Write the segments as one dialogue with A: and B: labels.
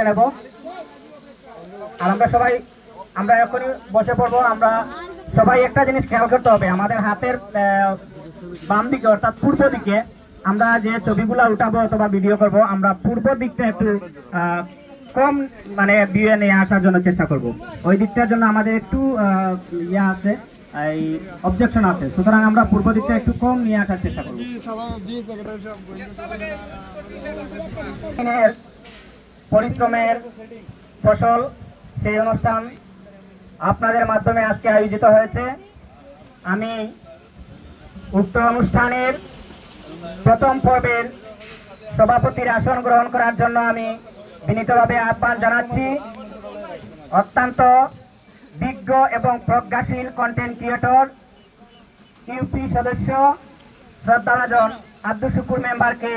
A: নেব আর আমরা এখনই বসে পড়বো। আমরা সবাই একটা জিনিস খেয়াল করতে হবে, আমাদের হাতের বাম দিকে অর্থাৎ পূর্ব দিকে আমরা যে ছবিগুলো উঠাবো অথবা ভিডিও করব, আমরা পূর্ব দিকটা একটু কম মানে ভিউ নিয়ে আসার জন্য চেষ্টা করব। ওই দিকটার জন্য আমাদের একটু ইয়া আছে, এই অবজেকশন আছে, সুতরাং আমরা পূর্ব দিকটা একটু কম নিয়ে আসার চেষ্টা করব। পরিশ্রমের ফসল সেই অনুষ্ঠান আপনাদের মাধ্যমে আজকে আয়োজিত হয়েছে। আমি উক্ত অনুষ্ঠানের প্রথম পর্বের সভাপতির আসন গ্রহণ করার জন্য আমি বিনীতভাবে আহ্বান জানাচ্ছি অত্যন্ত বিজ্ঞ এবং প্রজ্ঞাশীল কন্টেন্ট ক্রিয়েটর ইউপি সদস্য শ্রদ্ধাভাজন আব্দুল শুকুর মেম্বারকে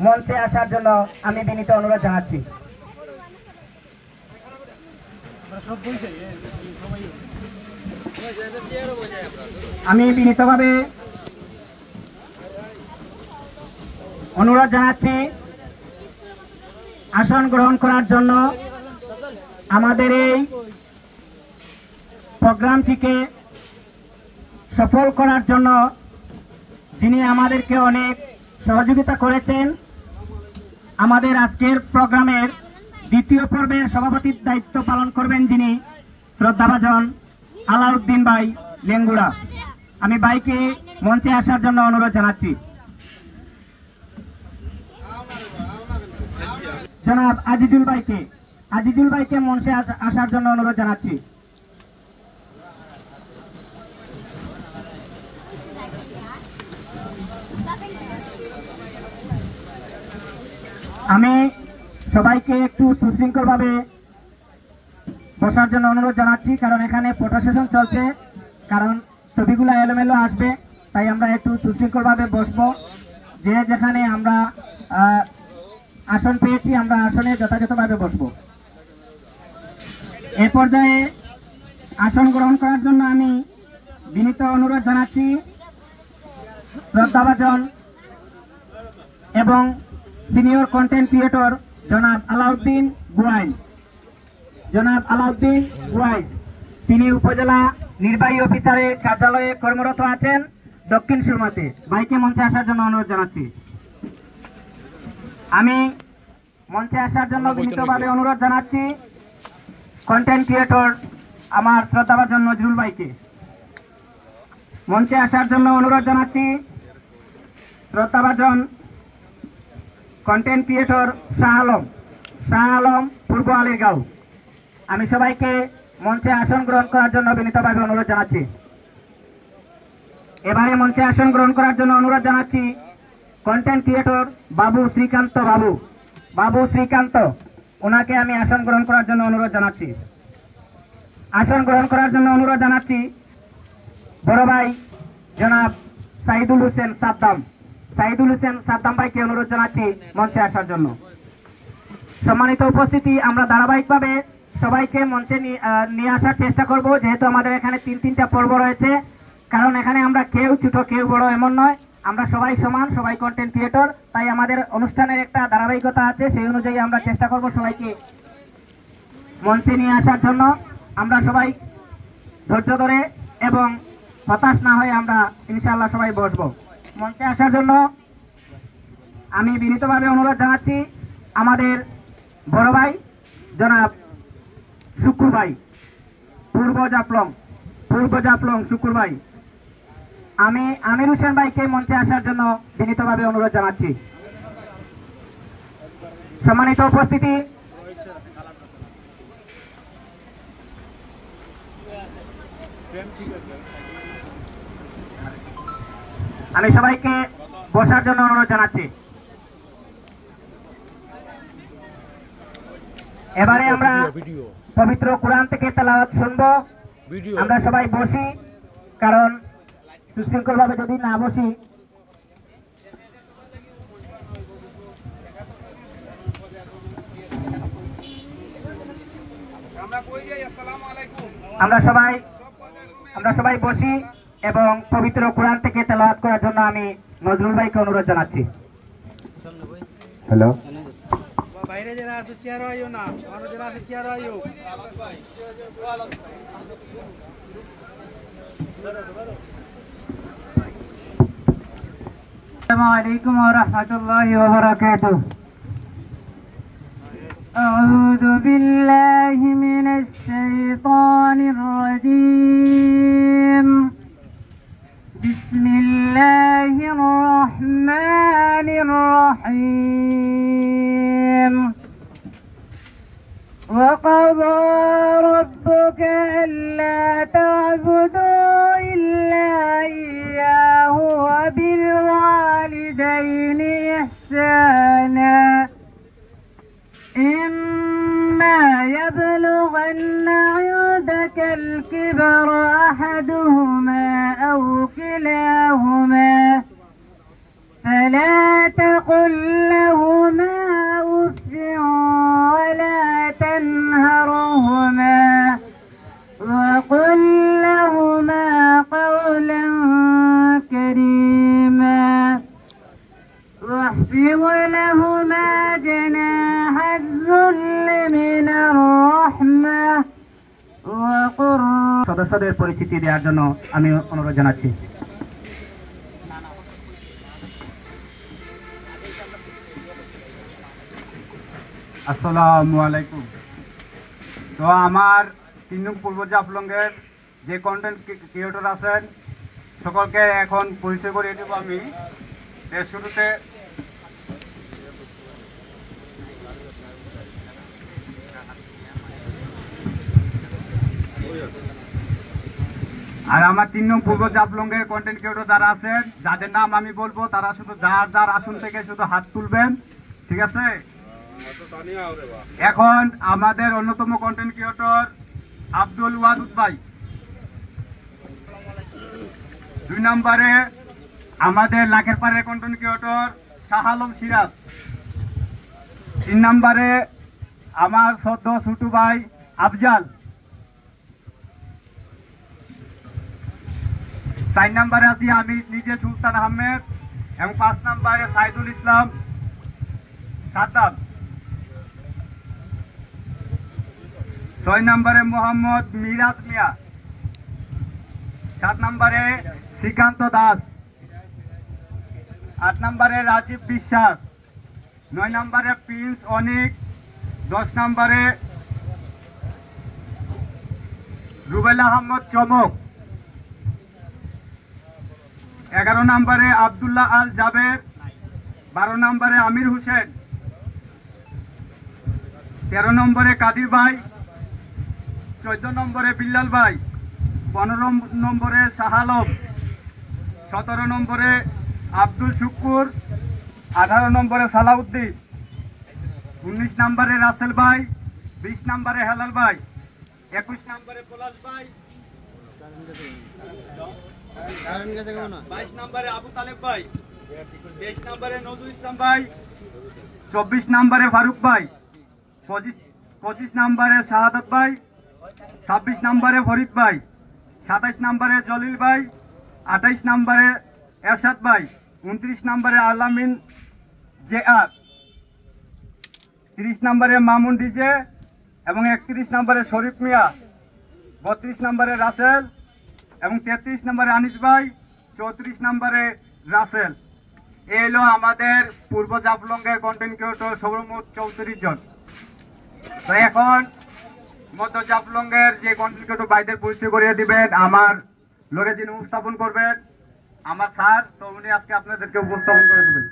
A: মঞ্চে আসার জন্য আমি বিনীত অনুরোধ জানাচ্ছি। আমি বিনীতভাবে অনুরোধ জানাচ্ছি আসন গ্রহণ করার জন্য। আমাদের এই প্রোগ্রামটিকে সফল করার জন্য যিনি আমাদেরকে অনেক সহযোগিতা করেছেন, আমাদের আজকের প্রোগ্রামের দ্বিতীয় পর্বের সভাপতির দায়িত্ব পালন করবেন যিনি শ্রদ্ধাভাজন আলাউদ্দিন ভাই লেঙ্গুড়া। আমি ভাইকে মঞ্চে আসার জন্য অনুরোধ জানাচ্ছি। জনাব আজিজুল ভাইকে মঞ্চে আসার জন্য অনুরোধ জানাচ্ছি। আমি সবাইকে একটু সুশৃঙ্খলভাবে বসার জন্য অনুরোধ জানাচ্ছি, কারণ এখানে ফটো সেশন চলছে, কারণ ছবিগুলো এলোমেলো আসবে, তাই আমরা একটু সুশৃঙ্খলভাবে বসবো। যে যেখানে আমরা আসন পেয়েছি আমরা আসনে যথাযথভাবে বসবো। এ পর্যায়ে আসন গ্রহণ করার জন্য আমি বিনীত অনুরোধ জানাচ্ছি শ্রদ্ধাভাজন এবং সিনিয়র কন্টেন্ট ক্রিয়েটর জনাব আলাউদ্দিন গুয়াইন। তিনি উপজেলা নির্বাহী অফিসারের কার্যালয়ে কর্মরত আছেন দক্ষিণ সুরমাতে। ভাইকে মঞ্চে আসার জন্য অনুরোধ জানাচ্ছি। আমি মঞ্চে আসার জন্য বিনীতভাবে অনুরোধ জানাচ্ছি কন্টেন্ট ক্রিয়েটর আমার শ্রদ্ধাভাজন নজরুল ভাইকে। মঞ্চে আসার জন্য অনুরোধ জানাচ্ছি শ্রদ্ধাভাজন কন্টেন্ট ক্রিয়েটর শাহ আলম পূর্ব আলীরগাঁও। আমি সবাইকে মঞ্চে আসন গ্রহণ করার জন্য বিনীতভাবে অনুরোধ জানাচ্ছি। এবারে মঞ্চে আসন গ্রহণ করার জন্য অনুরোধ জানাচ্ছি কন্টেন্ট ক্রিয়েটর বাবু শ্রীকান্ত, ওনাকে আমি আসন গ্রহণ করার জন্য অনুরোধ জানাচ্ছি। আসন গ্রহণ করার জন্য অনুরোধ জানাচ্ছি বড় ভাই জনাব সাইদুল হোসেন সাদ্দাম ভাইকে অনুরোধ জানাচ্ছি মঞ্চে আসার জন্য। সম্মানিত উপস্থিতি, আমরা ধারাবাহিকভাবে সবাইকে মঞ্চে নিয়ে আসার চেষ্টা করব, যেহেতু আমাদের এখানে তিনটা পর্ব রয়েছে। কারণ এখানে আমরা কেউ ছোট কেউ বড় এমন নয়, আমরা সবাই সমান, সবাই কন্টেন্ট ক্রিয়েটর, তাই আমাদের অনুষ্ঠানের একটা ধারাবাহিকতা আছে, সেই অনুযায়ী আমরা চেষ্টা করব সবাইকে মঞ্চে নিয়ে আসার জন্য। আমরা সবাই ধৈর্য ধরে এবং হতাশ না হয়ে আমরা ইনশাআল্লাহ সবাই বসবো। মঞ্চে আসার জন্য আমি বিনীতভাবে অনুরোধ জানাচ্ছি আমাদের বড় ভাই জনাব শুকুর ভাই, পূর্ব জাফলং শুকুর ভাই। আমি আমির হোসেন ভাইকে মঞ্চে আসার জন্য বিনীতভাবে অনুরোধ জানাচ্ছি। সম্মানিত উপস্থিতি, আমি সবাইকে বসার জন্য অনুরোধ জানাচ্ছি। এবারে আমরা পবিত্র কোরআন থেকে তেলাওয়াত শুনবো। আমরা সবাই বসি, কারণ সুশৃঙ্খল ভাবে যদি না বসি আমরা সবাই বসি এবং পবিত্র কোরআন থেকে তেলাওয়াত করার জন্য আমি নজরুল ভাইকে অনুরোধ জানাচ্ছি। হ্যালো।
B: বাইরে যারা আছে চেয়ার আইও না, আর যারা আছে চেয়ার আইও।
A: السلام عليكم ورحمة الله وبركاته. أعوذ بالله من الشيطان الرجيم. بسم الله الرحمن الرحيم. وقضى ربك ألا تعبدوا إلا إياه وبالوالدين إحسانا إما يبلغن عندك الكبر أحدهما أو كلاهما فلا تقل لهما أف ولا تنهرهما وقل لهما قولا كريما واخفض لهما جناح الذل من الرحمة وقل সদস্যদের পরিচিতি দেওয়ার জন্য আমি অনুরোধ জানাচ্ছি।
C: আসসালামু আলাইকুম। তো আমার 3 নং পূর্ব জাফলংয়ের যে কন্টেন্ট ক্রিয়েটর আছেন সকলকে এখন পরিচয় করিয়ে দেব আমি। এর শুরুতে আর আমার 3 নং পূর্ব জাফলংয়ের কন্টেন্ট ক্রিয়েটর যারা আছেন যাদের নাম আমি বলবো তারা শুধু যার যার আসন থেকে শুধু হাত তুলবেন, ঠিক আছে? এখন আমাদের অন্যতম কন্টেন্ট ক্রিয়েটর আব্দুল ওয়াদুদ ভাই, 2 নম্বরে আমাদের লাখের পাড়ের কন্টেন্ট ক্রিয়েটর শাহ আলম সিরাজ, 3 নম্বরে আমার সদ্য ছোট ভাই আফজাল, 4 নম্বরে আছি আমি নিজে সুলতান আহমেদ এবং 5 নম্বরে সাইদুল ইসলাম সাদ্দাম, 6 নম্বরে মোহাম্মদ মিরাজ মিয়া, 7 নম্বরে শ্রীকান্ত দাস, 8 নম্বরে রাজীব বিশ্বাস, 9 নম্বরে প্রিন্স অনিক, 10 নম্বরে রুবেল আহমদ চমক, 11 নম্বরে আব্দুল্লাহ আল জাবের, 12 নম্বরে আমির হোসেন, 13 নম্বরে কাদির ভাই, 14 নম্বরে বিল্লাল ভাই, 15 নম্বরে শাহ আলম, 17 নম্বরে আব্দুল শুকুর, 18 নম্বরে সালাউদ্দিন, 19 নম্বরে রাসেল ভাই, 20 নম্বরে হেলাল ভাই, 21 নম্বরে পলাশ ভাই, 22 নম্বরে আবু তালেব ভাই, 23 নম্বরে নজরুল ইসলাম ভাই, 24 নম্বরে ফারুক ভাই, 25 নম্বরে শাহাদাত ভাই, 26 নম্বরে ফরিদ ভাই, 27 নম্বরে জলিল ভাই, 28 নম্বরে এরশাদ ভাই, 29 নম্বরে আলামিন জে আর, 30 নম্বরে মামুন ডিজে এবং 31 নম্বরে শরীফ মিয়া, 32 নম্বরে রাসেল এবং 33 নম্বরে আনিস ভাই, 34 নম্বরে রাসেল। এই হলো আমাদের পূর্ব জাফলংয়ের কন্টেন্ট ক্রিয়েটর সর্বমোট 34 জন। তো এখন মধ্য জাফলংয়ের যে কন্টেন্ট ক্রিয়েটর ভাইদের পরিচয় করিয়ে দিবেন আমার লোকে যিনি উপস্থাপন করবেন আমার স্যার, তো উনি আজকে আপনাদেরকে উপস্থাপন করে দিবেন।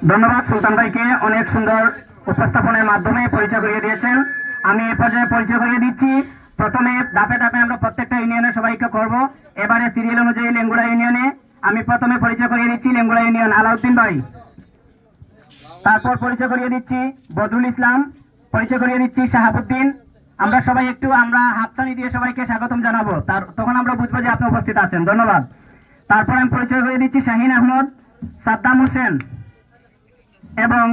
A: ধন্যবাদ সুলতান ভাইকে, অনেক সুন্দর উপস্থাপনের মাধ্যমে পরিচয় করিয়ে দিয়েছেন। আমি এ পর্যায়ে পরিচয় করিয়ে দিচ্ছি। প্রথমে ধাপে ধাপে আমরা প্রত্যেকটা ইউনিয়নে সবাইকে করব। এবারে সিরিয়াল অনুযায়ী লেঙ্গুড়া ইউনিয়নে আমি প্রথমে পরিচয় করিয়ে দিচ্ছি লেঙ্গুড়া ইউনিয়ন আলাউদ্দিন ভাই, তারপর পরিচয় করিয়ে দিচ্ছি বদরুল ইসলাম, পরিচয় করিয়ে দিচ্ছি শাহাবুদ্দিন। আমরা সবাই একটু আমরা হাতছানি দিয়ে সবাইকে স্বাগতম জানাবো, তখন আমরা বুঝবো যে আপনি উপস্থিত আছেন। ধন্যবাদ। তারপর আমি পরিচয় করিয়ে দিচ্ছি শাহিন আহমদ, সাদ্দাম হোসেন এবং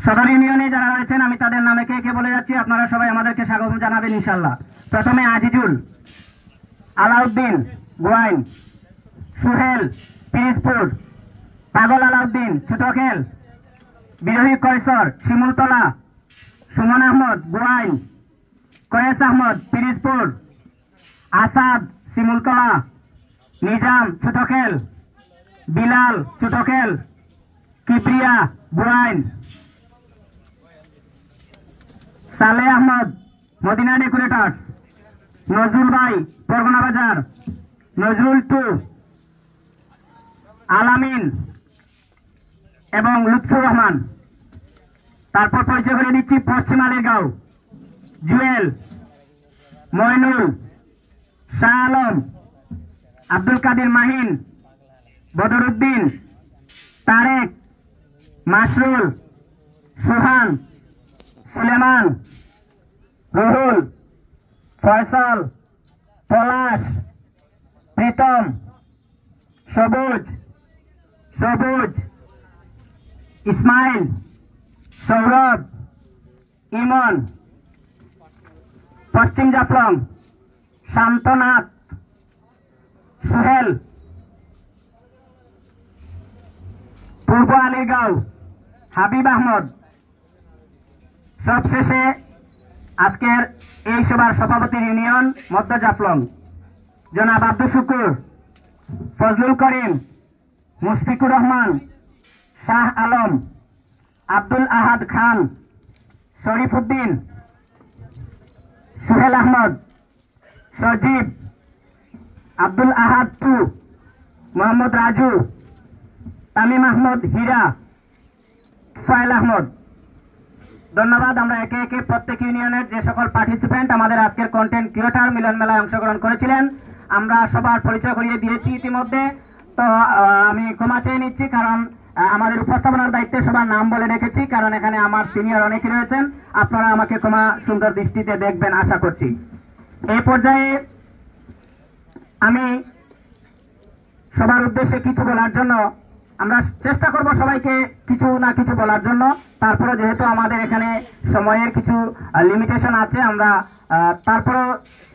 A: সদর ইউনিয়নে যারা রয়েছেন আমি তাদের নামে কে কে বলে যাচ্ছি, আপনারা সবাই আমাদেরকে স্বাগত জানাবেন ইনশাল্লাহ। প্রথমে আজিজুল, আলাউদ্দিন, গোয়াইন, সুহেল পিরিজপুর, পাগল আলাউদ্দিন ছোটখেল, বিরোহী কৈশোর শিমুলতলা, সুমন আহমদ গোয়াইন, কয়েস আহমদ পিরিজপুর, আসাদ শিমুলতলা, নিজাম ছোটখেল, বিলাল ছোটখেল, কিবরিয়া গোয়াইন, সালে আহমদ মদিনা ডেকোরেটর্স, নজরুল ভাই পরগনা বাজার, নজরুল টু, আলামিন এবং লুৎফুর রহমান। তারপর পরিচয় করে দিচ্ছি পশ্চিম আলীরগাঁও, জুয়েল, ময়নুল, শাহ আলম, আব্দুল কাদের মাহিন, বদরুদ্দিন, তারেক, মাসরুল, সুহান, সুলেমান, রুহুল, ফয়সাল, পলাশ, প্রীতম, সবুজ, সবুজ, ইসমাইল, সৌরভ, ইমন, পশ্চিম জাফলং, শান্তনাথ, সুহেল, পূর্ব আলীরগাঁও, হাবিব আহমদ। সবশেষে আজকের এই সভার সভাপতি ইউনিয়ন মধ্য জাফলং জনাব আব্দুল শুকুর, ফজলুল করিম, মুশফিকুর রহমান, শাহ আলম, আব্দুল আহাদ খান, শরীফ উদ্দিন, সুহেল আহমদ, সজীব, আব্দুল আহাদ টু, মোহাম্মদ রাজু, তামিম আহমদ হীরা, ফাইল আহমদ। ধন্যবাদ। আমরা একে একে প্রত্যেক ইউনিয়নের যে সকল পার্টিসিপেন্ট আমাদের আজকের কন্টেন্ট ক্রিয়েটর মিলন মেলায় অংশগ্রহণ করেছিলেন আমরা সবার পরিচয় করিয়ে দিয়েছি ইতিমধ্যে। তো আমি ক্ষমা চেয়ে নিচ্ছি, কারণ আমাদের উপস্থাপনার দায়িত্বে সবার নাম বলে রেখেছি, কারণ এখানে আমার সিনিয়র অনেকে রয়েছেন। আপনারা আমাকে ক্ষমা সুন্দর দৃষ্টিতে দেখবেন আশা করছি। এই পর্যায়ে আমি সবার উদ্দেশ্যে কিছু বলার জন্য আমরা চেষ্টা করব সবাইকে কিছু না কিছু বলার জন্য। তারপরে যেহেতু আমাদের এখানে সময়ের কিছু লিমিটেশন আছে, আমরা তারপরে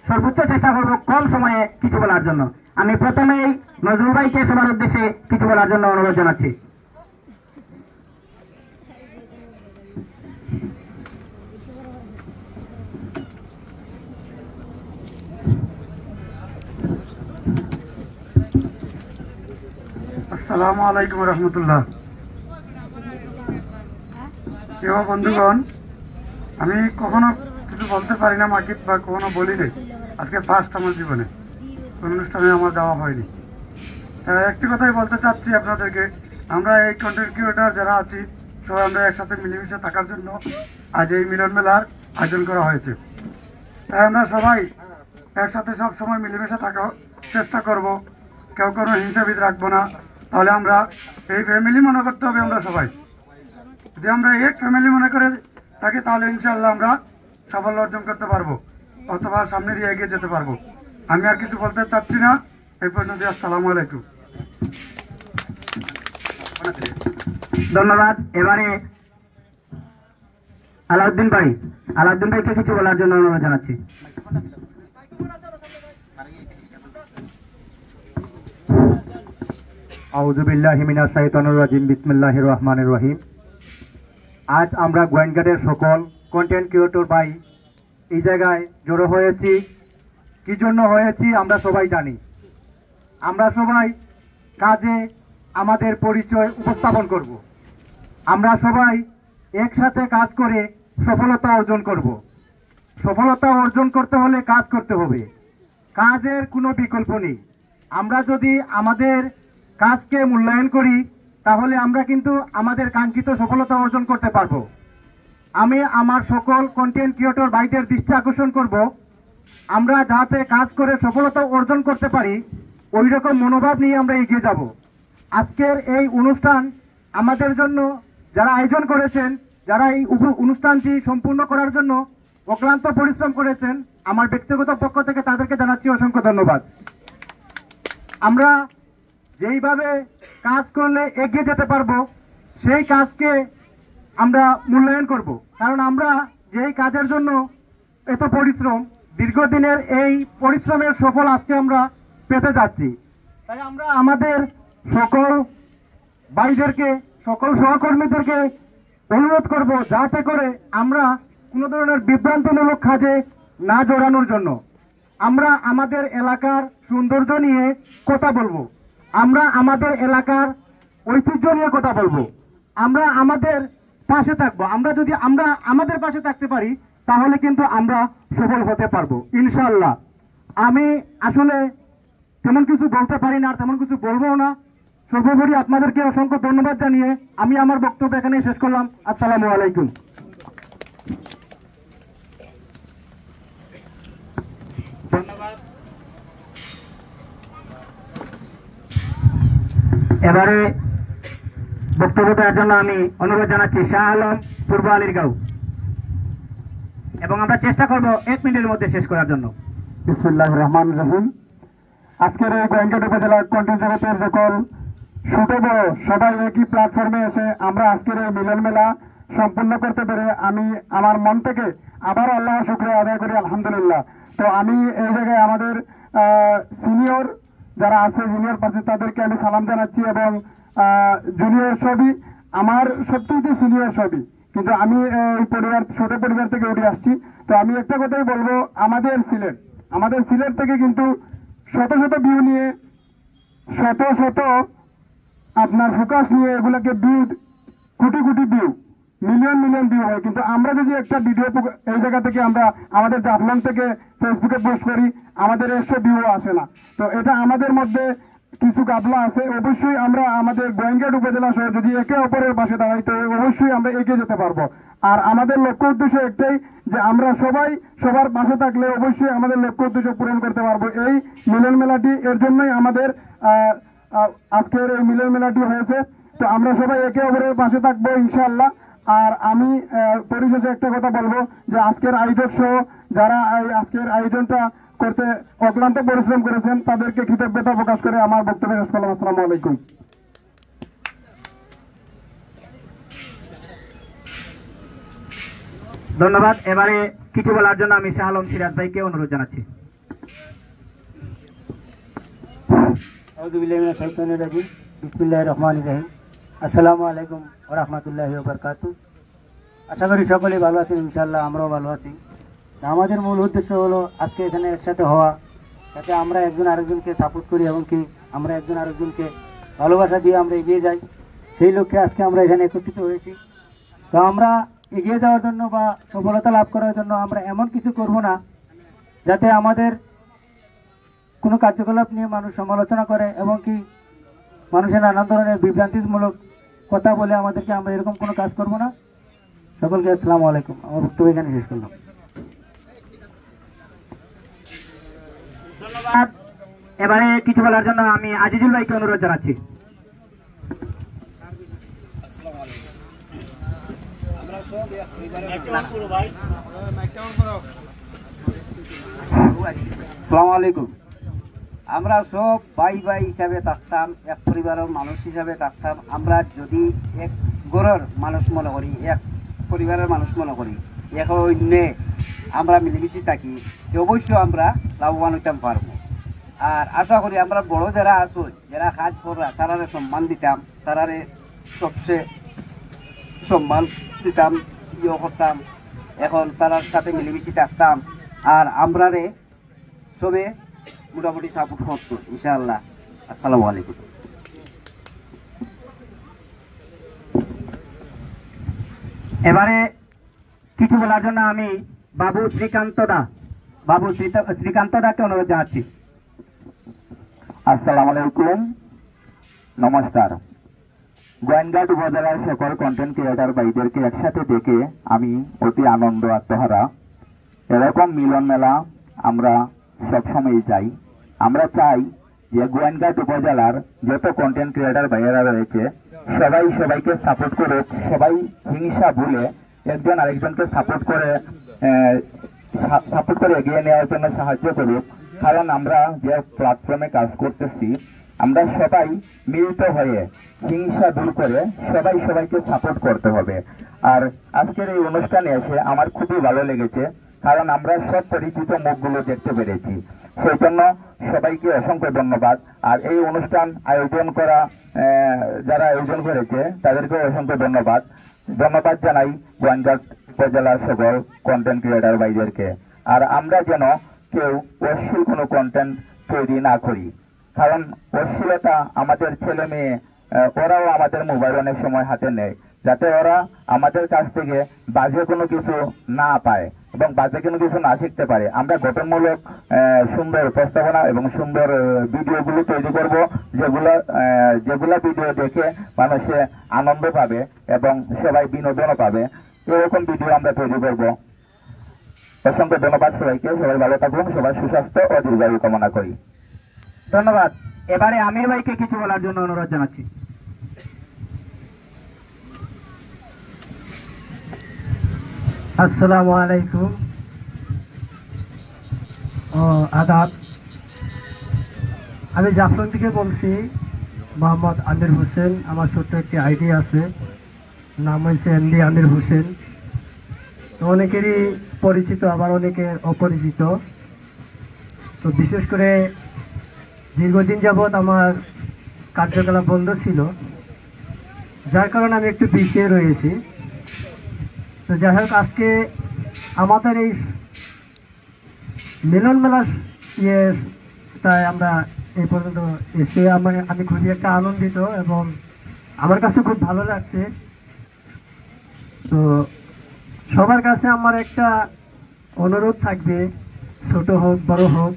A: সর্বোচ্চ চেষ্টা করব কম সময়ে কিছু বলার জন্য। আমি প্রথমেই নজরুল ভাইকে সবার উদ্দেশ্যে কিছু বলার জন্য অনুরোধ জানাচ্ছি।
C: আসসালামু আলাইকুম রহমতুল্লাহ। প্রিয় বন্ধুগণ, আমি কখনো কিছু বলতে পারি না মাকিব, বা কখনো বলি নাই। আজকে ফার্স্ট আমার জীবনে কোন অনুষ্ঠানে আমার যাওয়া হয়নি। একটি কথাই বলতে চাচ্ছি আপনাদেরকে, আমরা এই কন্টেন্ট ক্রিয়েটর যারা আছি সবাই আমরা একসাথে মিলেমিশে থাকার জন্য আজ এই মিলন মেলার আয়োজন করা হয়েছে। তাই আমরা সবাই একসাথে সব সময় মিলেমিশে থাকার চেষ্টা করব, কেউ কোনো হিংসাবিদ রাখবো না। তাহলে আমরা এই ফ্যামিলি মনে করতে হবে। আমরা সবাই যদি আমরা এক ফ্যামিলি মনে করে থাকি তাহলে ইনশাআল্লাহ আমরা সাফল্য অর্জন করতে পারবো, অথবা সামনে দিয়ে এগিয়ে যেতে পারবো। আমি আর কিছু বলতে চাচ্ছি না। এই পর্যন্ত আসসালামু আলাইকুম।
A: ধন্যবাদ। এবারে আলাউদ্দিন ভাইকে কিছু বলার জন্য অনুরোধ জানাচ্ছি।
D: আউযু বিল্লাহি মিনাশ শাইতানির রাজিম, বিসমিল্লাহির রহমানির রহিম। আজ আমরা গোয়েন্দাদের সকল কন্টেন্ট ক্রিয়েটর ভাই এই জায়গায় জড়ো হয়েছি। কি জন্য হয়েছি আমরা সবাই জানি। আমরা সবাই কাজে আমাদের পরিচয় উপস্থাপন করব। আমরা সবাই একসাথে কাজ করে সফলতা অর্জন করব। সফলতা অর্জন করতে হলে কাজ করতে হবে, কাজের কোনো বিকল্প নেই। আমরা যদি আমাদের কাজকে মূল্যায়ন করি তাহলে আমরা কিন্তু আমাদের কাঙ্ক্ষিত সফলতা অর্জন করতে পারবো। আমি আমার সকল কন্টেন্ট ক্রিয়েটর ভাইদের দৃষ্টি আকর্ষণ করব, আমরা যাতে কাজ করে সফলতা অর্জন করতে পারি ওই রকম মনোভাব নিয়ে আমরা এগিয়ে যাব। আজকের এই অনুষ্ঠান আমাদের জন্য যারা আয়োজন করেছেন, যারা এই অনুষ্ঠানটি সম্পূর্ণ করার জন্য অক্লান্ত পরিশ্রম করেছেন, আমার ব্যক্তিগত পক্ষ থেকে তাদেরকে জানাচ্ছি অসংখ্য ধন্যবাদ। আমরা যেইভাবে কাজ করলে এগিয়ে যেতে পারবো সেই কাজকে আমরা মূল্যায়ন করব, কারণ আমরা যেই কাজের জন্য এত পরিশ্রম, দীর্ঘদিনের এই পরিশ্রমের সফল আজকে আমরা পেতে যাচ্ছি। তাই আমরা আমাদের সকল ভাইদেরকে, সকল সহকর্মীদেরকে অনুরোধ করব যাতে করে আমরা কোনো ধরনের বিভ্রান্তিমূলক কাজে না জড়ানোর জন্য। আমরা আমাদের এলাকার সৌন্দর্য নিয়ে কথা বলবো, আমরা আমাদের এলাকার ঐতিহ্য নিয়ে কথা বলবো, আমরা আমাদের পাশে থাকবো। আমরা যদি আমাদের পাশে থাকতে পারি তাহলে কিন্তু আমরা সফল হতে পারবো ইনশাআল্লাহ। আমি আসলে তেমন কিছু বলতে পারি না, আর তেমন কিছু বলবো না। সর্বোপরি আপনাদেরকে অসংখ্য ধন্যবাদ জানিয়ে আমি আমার বক্তব্য এখানে শেষ করলাম। আসসালামু আলাইকুম।
A: ধন্যবাদ। এবারে বক্তব্য দেওয়ার জন্য আমি অনুরোধ জানাচ্ছি শাহ আলম, পূর্ব আলীরগাঁও, এবং আমরা চেষ্টা করব 1 মিনিটের মধ্যে শেষ করার জন্য।
D: বিসমিল্লাহির রহমানির রহিম। আজকের এই গোয়েঙ্গাট উপজেলা কন্টেন্ট জগতের সকল ছোট বড় সবাই একই প্ল্যাটফর্মে এসে আমরা আজকের এই মিলন মেলা সম্পূর্ণ করতে পেরে আমি আমার মন থেকে আবার আল্লাহর শুকরিয়া আদায় করি, আলহামদুলিল্লাহ। তো আমি এই জায়গায় আমাদের সিনিয়র যারা আছে, জুনিয়র পাশে তাদেরকে আমি সালাম জানাচ্ছি, এবং জুনিয়র সবই আমার সবচেয়ে সিনিয়র সবই, কিন্তু আমি এই পরিবার, ছোট পরিবার থেকে উঠে আসছি। তো আমি একটা কথাই বলবো, আমাদের সিলেট থেকে কিন্তু শত শত ভিউ নিয়ে, শত শত আপনার ফোকাস নিয়ে এগুলাকে view, crore crore view, million million view হয়, কিন্তু আমরা যদি একটা ভিডিও এই জায়গা থেকে আমরা আমাদের জাফলং থেকে ফেসবুকে পোস্ট করি, আমাদের 100 ভিউ আসে না। তো এটা আমাদের মধ্যে কিছু গাবলা আছে। অবশ্যই আমরা আমাদের গোয়েঙ্গাট উপজেলা সহ যদি একে অপরের পাশে দাঁড়াই তো অবশ্যই আমরা এগিয়ে যেতে পারবো। আর আমাদের লক্ষ্য উদ্দেশ্য একটাই, যে আমরা সবাই সবার পাশে থাকলে অবশ্যই আমাদের লক্ষ্য উদ্দেশ্য পূরণ করতে পারবো। এই মিলন মেলাটি এর জন্যই আমাদের আজকের এই মিলন মেলাটি হয়েছে। তো আমরা সবাই একে অপরের পাশে থাকবো ইনশাআল্লাহ। আর আমি পরিশেষে একটা কথা বলবো, যে আজকের আয়োজক সহ যারা আজকের আয়োজনটা করতে অক্লান্ত পরিশ্রম করেছেন তাদেরকে কৃতজ্ঞতা প্রকাশ করে আমার বক্তব্য শেষ করলাম। আসসালামু আলাইকুম।
A: ধন্যবাদ। এবারে কিছু বলার জন্য আমি শাহ আলম সিরাজ ভাইকে অনুরোধ জানাচ্ছি।
E: বিসমিল্লাহির রহমানির রহিম। আসসালামু আলাইকুম ওয়া রাহমাতুল্লাহি ওয়া বারাকাতুহু। আশা করি সকলেই ভালো আছেন, ইনশাআল্লাহ আমরাও ভালো আছি। আমাদের মূল উদ্দেশ্য হলো আজকে এখানে একসাথে হওয়া, যাতে আমরা একজন আরেকজনকে সাপোর্ট করি এবং কি আমরা একজন আরেকজনকে ভালোবাসা দিয়ে আমরা এগিয়ে যাই। সেই লক্ষ্যে আজকে আমরা এখানে একত্রিত হয়েছি। তো আমরা এগিয়ে যাওয়ার জন্য বা সফলতা লাভ করার জন্য আমরা এমন কিছু করব না যাতে আমাদের কোনো কার্যকলাপ নিয়ে মানুষ সমালোচনা করে এবং কি মানুষের নানান ধরনের বিভ্রান্তিমূলক কথা বলে আমাদেরকে, আমরা এরকম কোনো কাজ করব না। সকলকে আসসালামু আলাইকুম। আমার বক্তব্য এখানে শেষ করলাম।
A: ধন্যবাদ। এবারে কিছু বলার জন্য আমি আজিজুল ভাইকে অনুরোধ জানাচ্ছি।
E: আসসালামু আলাইকুম। আমরা সব ভাই ভাই হিসাবে থাকতাম, এক পরিবারের মানুষ হিসাবে থাকতাম। আমরা যদি এক ঘরের মানুষ মনে করি, এক পরিবারের মানুষ মনে করি, এক অন্যে আমরা মিলেমিশে থাকি, অবশ্যই আমরা লাভবান হইতে পারবো। আর আশা করি আমরা বড় যারা আছো, যারা কাজ করা, তারারে সম্মান দিতাম, তারারে সবচেয়ে সম্মান দিতাম, ইয়ে করতাম। এখন তারার সাথে মিলেমিশে থাকতাম, আর আমরারে সবে মোটামুটি সাপোর্ট করতো ইনশাআল্লাহ। আসসালামু আলাইকুম।
A: এবারে কিছু বলার জন্য আমি বাবু শ্রীকান্ত দাকে অনুরোধ জানাচ্ছি।
F: আসসালামু আলাইকুম, নমস্কার। গোয়েঙ্গাট উপজেলার সকল কন্টেন্ট ক্রিয়েটার ভাইদেরকে একসাথে দেখে আমি অতি আনন্দ আত্মহারা। এরকম মিলন মেলা আমরা সবসময় চাই। আমরা চাই যে গোয়েঙ্গাট উপজেলার যত কন্টেন্ট ক্রিয়েটার ভাইয়েরা রয়েছে সবাই সবাইকে সাপোর্ট করুক, সবাই হিংসা ভুলে একজন আরেকজনকে সাপোর্ট করে এগিয়ে নেওয়ার জন্য সাহায্য করুক। কারণ আমরা যে প্ল্যাটফর্মে কাজ করতেছি, আমরা সবাই মিলিত হয়ে হিংসা দূর করে সবাই সবাইকে সাপোর্ট করতে হবে। আর আজকের এই অনুষ্ঠানে এসে আমার খুবই ভালো লেগেছে। কারণ আমরা সব পরিচিত মুখগুলো দেখতে পেরেছি। সেই জন্য সবাইকে অসংখ্য ধন্যবাদ। আর এই অনুষ্ঠান আয়োজন করা যারা আয়োজন করেছে তাদেরকে অসংখ্য ধন্যবাদ জানাই গোয়েন্দাবাদ উপজেলার সকল কন্টেন্ট ক্রিয়েটার ভাইদেরকে। আর আমরা যেন কেউ অশ্লীল কোনো কন্টেন্ট তৈরি না করি, কারণ অশ্লীলতা আমাদের ছেলে মেয়ে ওরাও আমাদের মোবাইল অনেক সময় হাতে নেয়, যাতে ওরা আমাদের কাছ থেকে বাজে কোনো কিছু না পায় এবং বাজে কোনো কিছু না শিখতে পারে। আমরা গঠনমূলক সুন্দর উপস্থাপনা এবং সুন্দর ভিডিওগুলো তৈরি করব, যেগুলা ভিডিও দেখে মানুষে আনন্দ পাবে এবং সবাই বিনোদনও পাবে। এরকম ভিডিও আমরা তৈরি করব। অসংখ্য ধন্যবাদ সবাইকে। সবাই ভালো থাকুন, সবার সুস্বাস্থ্য ও দীর্ঘায়ু কামনা করি।
A: ধন্যবাদ। এবারে আমির ভাইকে কিছু বলার জন্য অনুরোধ জানাচ্ছি।
E: আসসালামু আলাইকুম ও আদাব। আমি জাফলং থেকে বলছি, মোহাম্মদ আমির হোসেন। আমার ছোট্ট একটি আইডি আছে, নাম হয়েছে এমডি আমির হোসেন। তো অনেকেরই পরিচিত, আবার অনেকের অপরিচিত। তো বিশেষ করে দীর্ঘদিন যাবৎ আমার কার্যকলাপ বন্ধ ছিল, যার কারণে আমি একটু পিছিয়ে রয়েছি। তো যাই হোক, আজকে আমাদের এই মিলন মেলা তাই আমরা এই পর্যন্ত এসে আমি খুবই একটা আনন্দিত এবং আমার কাছে খুব ভালো লাগছে। তো সবার কাছে আমার একটা অনুরোধ থাকবে, ছোট হোক বড় হোক,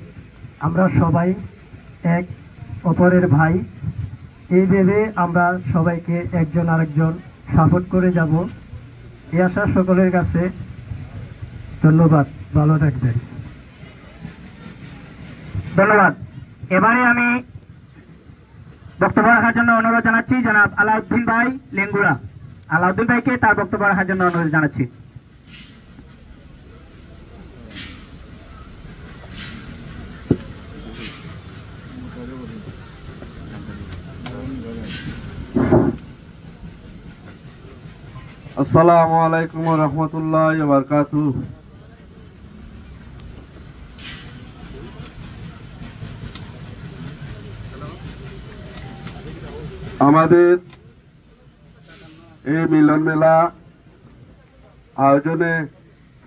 E: আমরা সবাই এক অপরের ভাই। এই ভেবে আমরা সবাইকে একজন আরেকজন সাপোর্ট করে যাব, এই আশা সকলের কাছে। ধন্যবাদ, ভালো থাকবেন।
A: ধন্যবাদ। এবারে আমি বক্তব্য রাখার জন্য অনুরোধ জানাচ্ছি জনাব আলাউদ্দিন ভাই লেঙ্গুড়া। আলাউদ্দিন ভাইকে তার বক্তব্য রাখার জন্য অনুরোধ জানাচ্ছি।
G: আসসালামু আলাইকুম ওয়া রাহমাতুল্লাহি ওয়া বারাকাতুহু। আমাদের এই মিলন মেলা আয়োজনে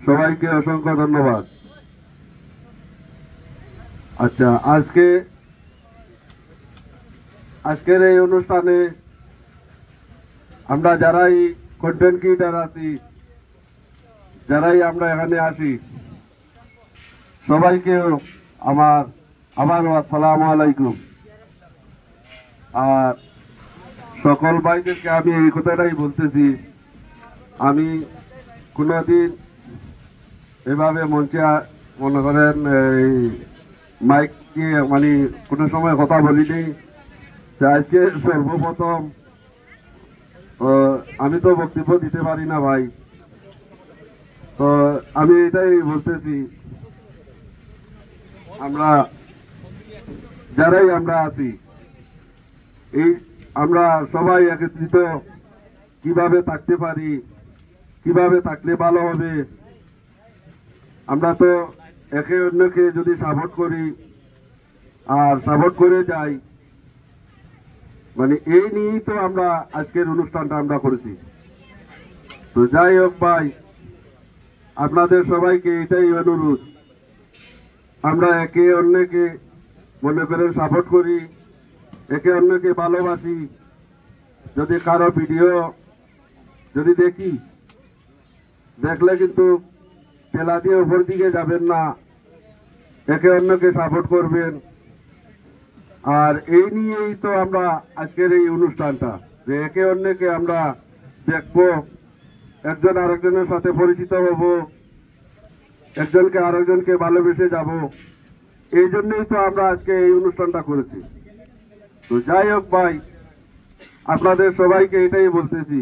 G: সবাইকে অসংখ্য ধন্যবাদ। আচ্ছা, আজকের এই অনুষ্ঠানে আমরা যারাই কন্টেন্ট ক্রিয়েটার আছি, যারাই আমরা এখানে আসি, সবাইকে আমার আবারও আসসালামু আলাইকুম। আর সকল ভাইদেরকে আমি এই কথাটাই বলতেছি, আমি কোনোদিন এভাবে মঞ্চে মনে করেন এই মাইককে মানে কোনো সময় কথা বলিনি। আজকে সর্বপ্রথম আমি তো বক্তব্য দিতে পারি না ভাই, তো আমি এটাই বলতেছি, আমরা যারাই আমরা আছি, এই আমরা সবাই একত্রিত কিভাবে থাকতে পারি, কিভাবে থাকলে ভালো হবে। আমরা তো একে অন্যকে যদি সাপোর্ট করি আর সাপোর্ট করে যাই, মানে এই নিয়েই তো আমরা আজকের অনুষ্ঠানটা আমরা করেছি। তো যাই হোক ভাই, আপনাদের সবাইকে এটাই অনুরোধ, আমরা একে অন্যকে মনে করেন সাপোর্ট করি, একে অন্যকে ভালোবাসি। যদি কারো ভিডিও যদি দেখলে কিন্তু ঠেলা দিয়ে উপর দিকে যাবেন না, একে অন্যকে সাপোর্ট করবেন। আর এই নিয়েই তো আমরা আজকের এই অনুষ্ঠানটা, যে একে অন্যকে আমরা দেখবো, একজন আরেকজনের সাথে পরিচিত হব, একজনকে আরেকজনকে ভালোবেসে যাব। এই জন্যই তো আমরা আজকে এই অনুষ্ঠানটা করেছি। তো যাই হোক ভাই, আপনাদের সবাইকে এটাই বলতেছি,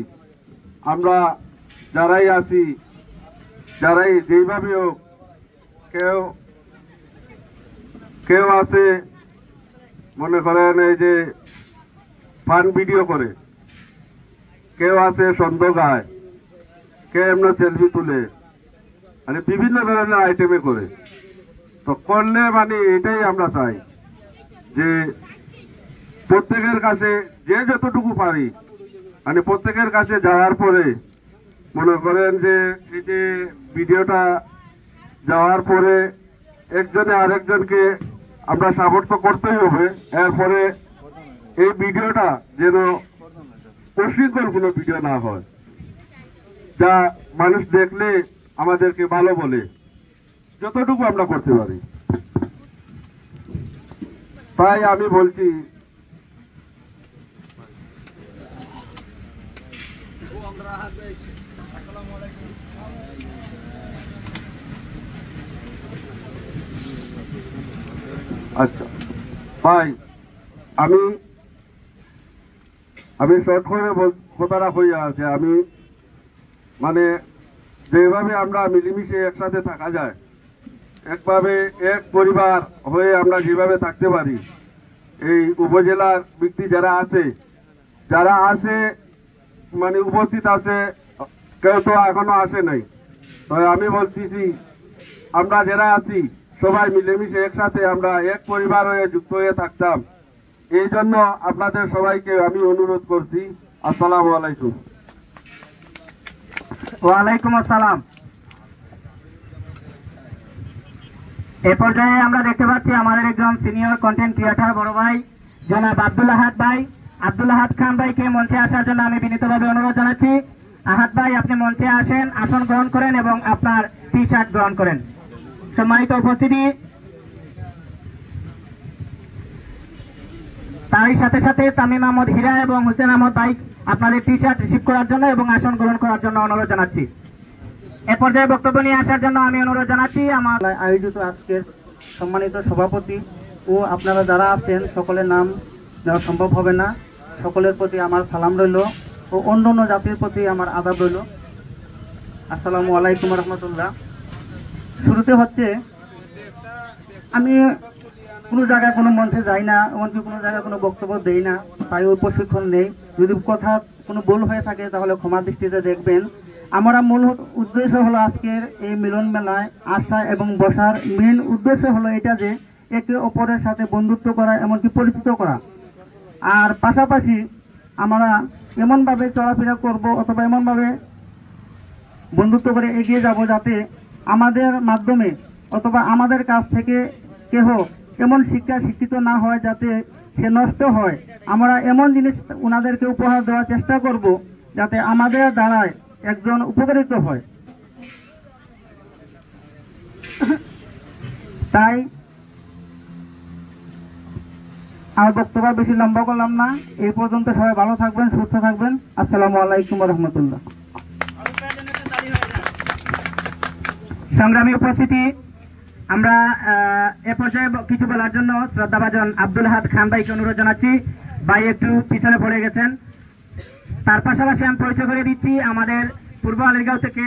G: আমরা যারাই আছি, যারাই যেইভাবে হোক, কেউ আছে মনে করেন এই যে ফান ভিডিও করে, কেউ আছে ছন্দ গায়, কেউ এমনি সেলফি তুলে, মানে বিভিন্ন ধরনের আইটেমে করে। তো করলে মানে এটাই আমরা চাই যে প্রত্যেকের কাছে যে যতটুকু পারি মানে প্রত্যেকের কাছে যাওয়ার পরে মনে করেন যে এই যে ভিডিওটা যাওয়ার পরে একজনে আরেকজনকে আমরা সাপোর্ট তো করতেই হবে। এরপরে এই ভিডিওটা যেন উশৃঙ্খল কোনো ভিডিও না হয়, যা মানুষ দেখলে আমাদেরকে ভালো বলে, যতটুকু আমরা করতে পারি। তাই আমি বলছি আচ্ছা ভাই, আমি শর্ট করে কথাটা হইয়া আছে। আমি মানে যেভাবে আমরা মিলেমিশে একসাথে থাকা যায়, একভাবে এক পরিবার হয়ে আমরা যেভাবে থাকতে পারি, এই উপজেলার ব্যক্তি যারা আছে মানে উপস্থিত আছে, কেউ তো এখনো আসে নাই। তো আমি বলতেছি আমরা যারা আছি সবাই মিলেমিশে একসাথে আমরা এক পরিবার হয়ে যুক্ত হয়ে থাকতাম। এই জন্য আপনাদের সবাইকে আমি অনুরোধ করছি। আসসালামু আলাইকুম।
A: ওয়ালাইকুম আসসালাম। এ পর্যায়ে আমরা দেখতে পাচ্ছি আমাদের একজন সিনিয়র কন্টেন্ট ক্রিয়েটর বড় ভাই জনাব আব্দুল আহাদ ভাই, আব্দুল আহাদ খান ভাইকে মঞ্চে আসার জন্য আমি বিনীতভাবে অনুরোধ জানাচ্ছি। আহাদ ভাই, আপনি মঞ্চে আসেন, আসন গ্রহণ করেন এবং আপনার টি শার্ট গ্রহণ করেন। সম্মানিত উপস্থিতি, তারই সাথে সাথে তামিম আহমদ হীরা এবং হুসেন আহমদ ভাই আপনাদের টি শার্ট রিসিভ করার জন্য এবং আসন গ্রহণ করার জন্য অনুরোধ জানাচ্ছি। এ পর্যায়ে বক্তব্য নিয়ে আসার জন্য আমি অনুরোধ জানাচ্ছি আমার
E: আয়োজিত আজকের সম্মানিত সভাপতি ও আপনারা যারা আছেন সকলের নাম নেওয়া সম্ভব হবে না। সকলের প্রতি আমার সালাম রইল ও অন্য জাতির প্রতি আমার আদাব রইল। আসসালামু আলাইকুম রহমতুল্লাহ। শুরুতে হচ্ছে, আমি কোনো জায়গায় কোনো মঞ্চে যাই না, এমনকি কোনো জায়গায় কোনো বক্তব্য দেই না, তাই ওই প্রশিক্ষণ নেই। যদি কথা কোনো ভুল হয়ে থাকে তাহলে ক্ষমা দৃষ্টিতে দেখবেন। আমরা মূল উদ্দেশ্য হলো আজকের এই মিলন মেলায় আসা এবং বসার মেন উদ্দেশ্য হলো এটা যে একে অপরের সাথে বন্ধুত্ব করা, এমনকি পরিচিত করা। আর পাশাপাশি আমরা এমনভাবে চলাফেরা করব অথবা এমনভাবে বন্ধুত্ব করে এগিয়ে যাব যাতে আমাদের মাধ্যমে অথবা আমাদের কাছ থেকে কেহ এমন শিক্ষিত না হয় যাতে সে নষ্ট হয়। আমরা এমন জিনিস ওনাদেরকে উপহার দেওয়ার চেষ্টা করব যাতে আমাদের দ্বারায় একজন উপকারিত হয়। তাই আর বক্তব্য বেশি লম্বা করলাম না। এই পর্যন্ত সবাই ভালো থাকবেন, সুস্থ থাকবেন। আসসালামু আলাইকুম রহমতুল্লাহ।
A: সংগ্রামী উপস্থিতি, আমরা এ পর্যায়ে কিছু বলার জন্য শ্রদ্ধাভাজন আব্দুল আহাদ খান ভাইকে অনুরোধ জানাচ্ছি। ভাই একটু পিছনে পড়ে গেছেন। তার পাশাপাশি আমি পরিচয় করে দিচ্ছি আমাদের পূর্ব আলীরগাঁও থেকে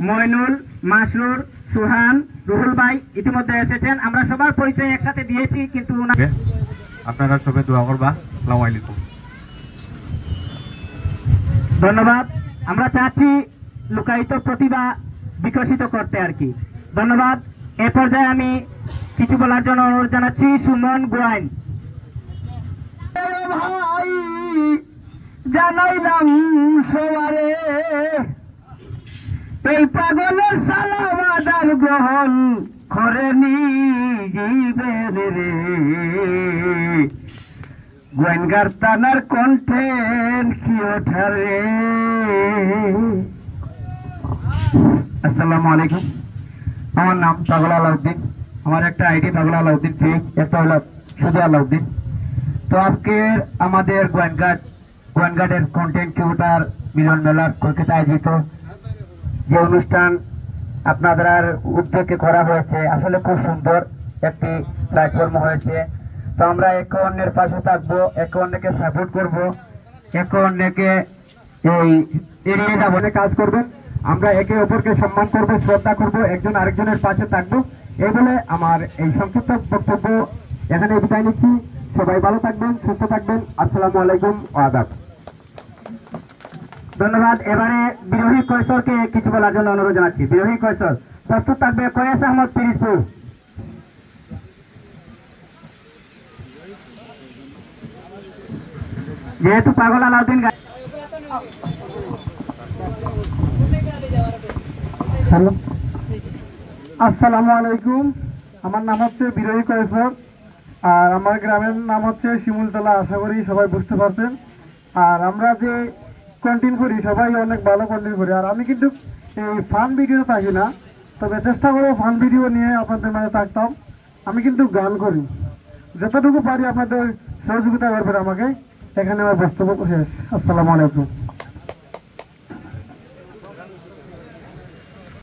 A: ময়নুল, মাসরুর, সুহান, রুহুল ভাই ইতিমধ্যে এসেছেন। আমরা সবার পরিচয় একসাথে দিয়েছি, কিন্তু
H: আপনারা সবাই দোয়া করবা। আসসালামু আলাইকুম।
A: ধন্যবাদ। আমরা চাচ্ছি লুকায়িত প্রতিভা বিকশিত করতে আর কি। ধন্যবাদ। এ পর্যায়ে আমি কিছু বলার জন্য অনুরোধ জানাচ্ছি সুমন গোয়াইন।
E: ভাই জানাইলাম সবারে এই পাগলের সালাম আদান গ্রহণ করে নিবেন রে। গোয়েনগার তানার কণ্ঠেন কি ওঠারে। আসসালামু আলাইকুম। আমার নাম পাগল আলাউদ্দিন। আমার একটা আইডি পাগল আলাউদ্দিন ফেক, একটা হলো শুধু আলাউদ্দিন। তো আজকের আমাদের গোয়েনঘাটের কন্টেন্ট ক্রিয়েটর মিলন মেলার কলকাতা আয়োজিত যে অনুষ্ঠান আপনাদের উদ্যোগে করা হয়েছে, আসলে খুব সুন্দর একটি প্ল্যাটফর্ম হয়েছে। তো আমরা একে অন্যের পাশে থাকবো, একে অন্যকে সাপোর্ট করব, একে অন্যকে এই এড়িয়ে যাবো, কাজ করবেন। আমরা একে অপরকে সম্মান করব, শ্রদ্ধা করব, একজন আরেকজনের পাশে থাকবো। এই বলে আমার এই সংক্ষিপ্ত বক্তব্য এখানে বিদায় নিচ্ছি। সবাই ভালো থাকবেন, সুস্থ থাকবেন। আসসালামু আলাইকুম ও আদাব।
A: ধন্যবাদ। এবারে বিরোহী কৈশোরকে কিছু বলার জন্য অনুরোধ জানাচ্ছি। বিরোহী কৈশোর, প্রস্তুত থাকবে কয়েস আহমদ পিরিজপুর। যেহেতু পাগল আলাউদ্দিন
E: হ্যালো, আসসালামু আলাইকুম। আমার নাম হচ্ছে বিরোহী কয়েসর, আর আমার গ্রামের নাম হচ্ছে শিমুলতলা। আশা করি সবাই বুঝতে পারছেন। আর আমরা যে কন্টেন্ট করি সবাই অনেক ভালো কন্টেন্ট করি। আর আমি কিন্তু এই ফান ভিডিও থাকি না, তবে চেষ্টা করবো ফান ভিডিও নিয়ে আপনাদের মাঝে থাকতাম। আমি কিন্তু গান করি, যতটুকু পারি আপনাদের সহযোগিতা করবেন আমাকে। এখানে আমার বক্তব্য শেষ। আসসালামু আলাইকুম।